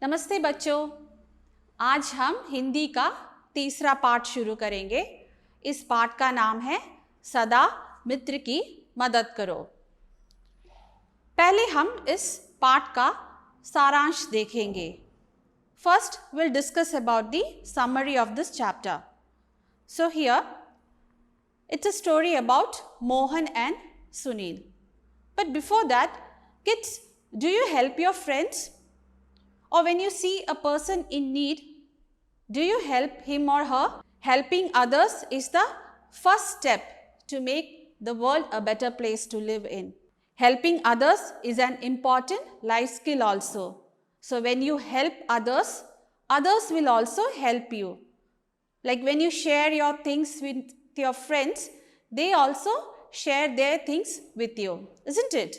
नमस्ते बच्चों, आज हम हिंदी का तीसरा पाठ शुरू करेंगे। इस पाठ का नाम है सदा मित्र की मदद करो। पहले हम इस पाठ का सारांश देखेंगे। First, we'll discuss about the summary of this chapter. So here, it's a story about Mohan and Sunil. But before that, kids, do you help your friends? Or when you see a person in need, do you help him or her? Helping others is the first step to make the world a better place to live in. Helping others is an important life skill also. So when you help others, others will also help you. Like when you share your things with your friends, they also share their things with you, isn't it?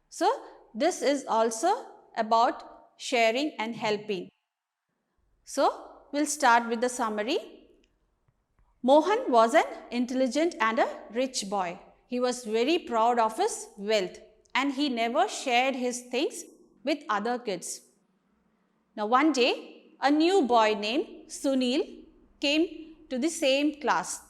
So this is also about sharing and helping. So we'll start with the summary. Mohan was an intelligent and a rich boy. He was very proud of his wealth and he never shared his things with other kids. Now one day, a new boy named Sunil came to the same class.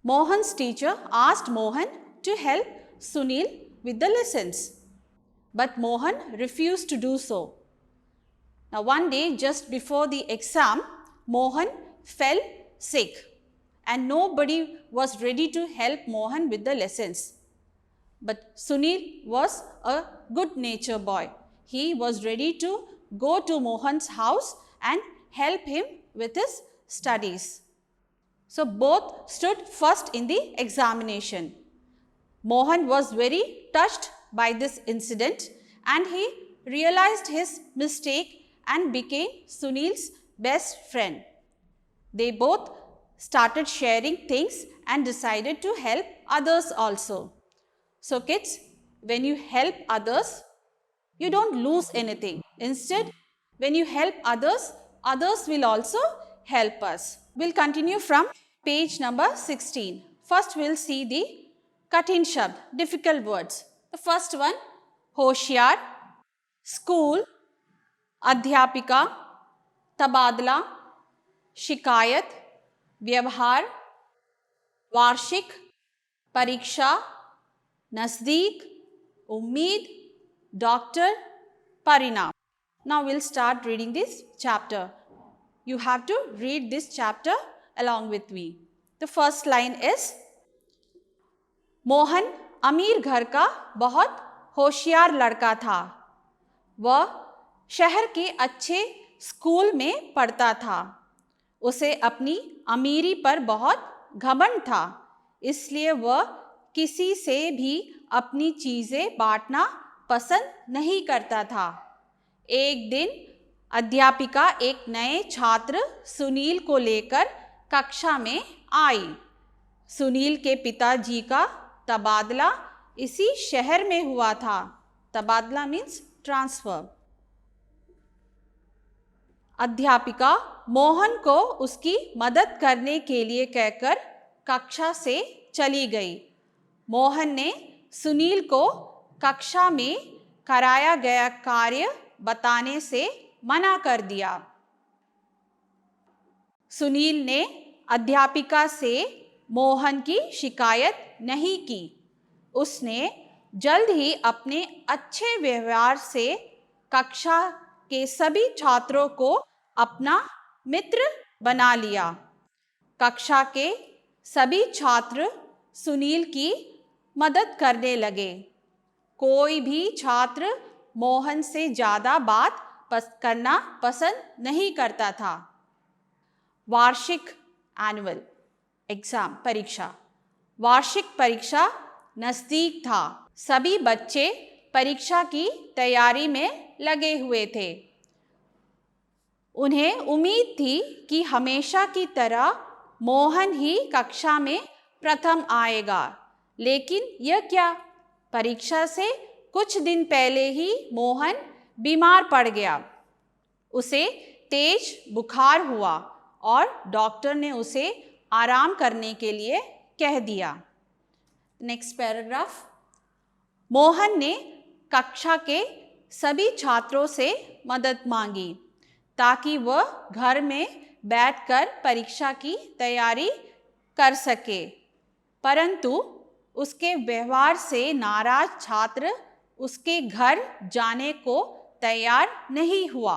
Mohan's teacher asked Mohan to help Sunil with the lessons. But Mohan refused to do so. Now one day just before the exam, Mohan fell sick and nobody was ready to help Mohan with the lessons. But Sunil was a good-natured boy. He was ready to go to Mohan's house and help him with his studies. So both stood first in the examination. Mohan was very touched by this incident and he realized his mistake and became Sunil's best friend. They both started sharing things and decided to help others also. So kids, when you help others, you don't lose anything. Instead, when you help others, others will also help us. We'll continue from page number 16. First, we'll see the Kathin Shabd, difficult words. The first one, होशियार, school, अध्यापिका, तबादला, शिकायत, व्यवहार, वार्षिक, परीक्षा, नज़दीक, उम्मीद, doctor, परिणाम. Now we'll start reading this chapter. You have to read this chapter along with me. The first line is, Mohan अमीर घर का बहुत होशियार लड़का था. वह शहर के अच्छे स्कूल में पढ़ता था. उसे अपनी अमीरी पर बहुत घमंड था, इसलिए वह किसी से भी अपनी चीज़ें बांटना पसंद नहीं करता था. एक दिन अध्यापिका एक नए छात्र सुनील को लेकर कक्षा में आई. सुनील के पिताजी का तबादला इसी शहर में हुआ था. तबादला मीन्स ट्रांसफर. अध्यापिका मोहन को उसकी मदद करने के लिए कहकर कक्षा से चली गई. मोहन ने सुनील को कक्षा में कराया गया कार्य बताने से मना कर दिया. सुनील ने अध्यापिका से मोहन की शिकायत नहीं की. उसने जल्द ही अपने अच्छे व्यवहार से कक्षा के सभी छात्रों को अपना मित्र बना लिया. कक्षा के सभी छात्र सुनील की मदद करने लगे. कोई भी छात्र मोहन से ज़्यादा बात करना पसंद नहीं करता था. वार्षिक एनुअल एग्जाम परीक्षा. वार्षिक परीक्षा नज़दीक था. सभी बच्चे परीक्षा की तैयारी में लगे हुए थे. उन्हें उम्मीद थी कि हमेशा की तरह मोहन ही कक्षा में प्रथम आएगा. लेकिन यह क्या, परीक्षा से कुछ दिन पहले ही मोहन बीमार पड़ गया. उसे तेज बुखार हुआ और डॉक्टर ने उसे आराम करने के लिए कह दिया. Next paragraph. मोहन ने कक्षा के सभी छात्रों से मदद मांगी ताकि वह घर में बैठकर परीक्षा की तैयारी कर सके, परंतु उसके व्यवहार से नाराज छात्र उसके घर जाने को तैयार नहीं हुआ।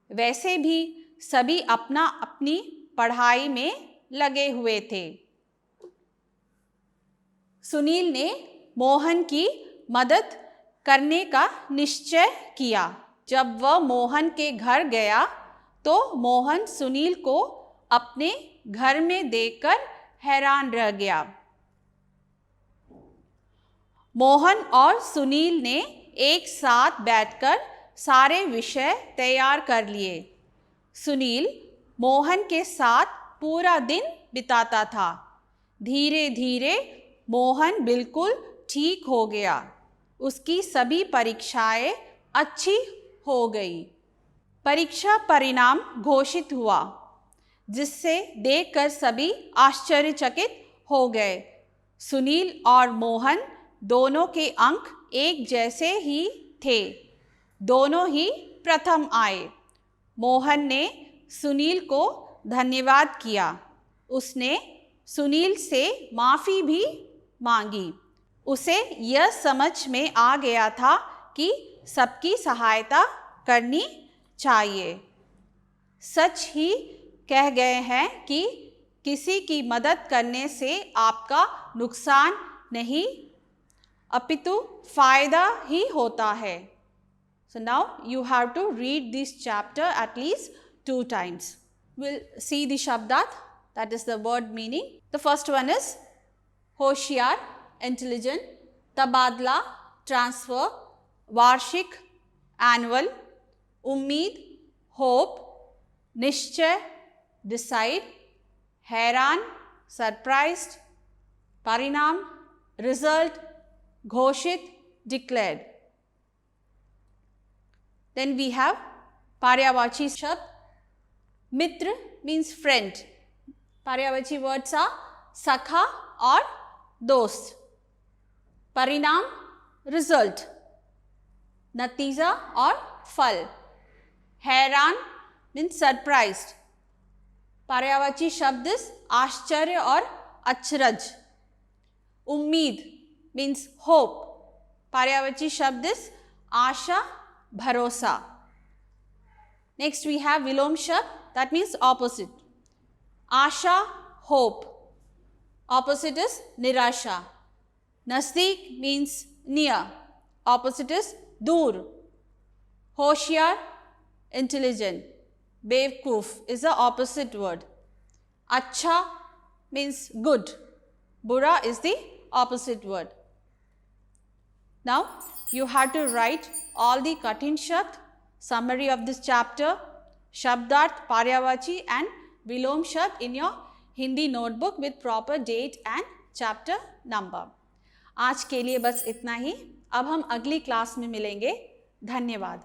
वैसे भी सभी अपना अपनी पढ़ाई में लगे हुए थे। सुनील ने मोहन की मदद करने का निश्चय किया। जब वह मोहन के घर गया तो मोहन सुनील को अपने घर में देखकर हैरान रह गया। मोहन और सुनील ने एक साथ बैठकर सारे विषय तैयार कर लिए। सुनील मोहन के साथ पूरा दिन बिताता था। धीरे धीरे मोहन बिल्कुल ठीक हो गया। उसकी सभी परीक्षाएं अच्छी हो गई। परीक्षा परिणाम घोषित हुआ, जिससे देखकर सभी आश्चर्यचकित हो गए। सुनील और मोहन दोनों के अंक एक जैसे ही थे। दोनों ही प्रथम आए। मोहन ने सुनील को धन्यवाद किया। उसने सुनील से माफ़ी भी मांगी। उसे यह समझ में आ गया था कि सबकी सहायता करनी चाहिए। सच ही कह गए हैं कि किसी की मदद करने से आपका नुकसान नहीं अपितु फायदा ही होता है। So now you have to read this chapter at least 2 times. We'll see the shabdat, that is the word meaning. The first one is होशियार, intelligent, तबादला, transfer, वार्षिक, annual, उम्मीद, hope, निश्चय, decide, हैरान, surprised, परिणाम, result, घोषित, declared. Then we have पार्यायवाची शब्द. मित्र means friend. पार्यायवाची words are सखा और दोस्त. परिणाम result. नतीजा और फल. हैरान means surprised. पार्यायवाची शब्द आश्चर्य और अचरज. उम्मीद means hope. पार्यायवाची शब्द आशा, भरोसा. Next we have विलोम शब्द, that means opposite. Asha, hope. Opposite is निराशा. नज़दीक means near. Opposite is दूर. होशियार, intelligent. बेवकूफ is the opposite word. अच्छा means good. बुरा is the opposite word. Now you have to write all the Kathin Shabd, summary of this chapter, Shabdarth, Paryavachi and Vilom Shabd in your Hindi notebook with proper date and chapter number. आज के लिए बस इतना ही. अब हम अगली class में मिलेंगे. धन्यवाद.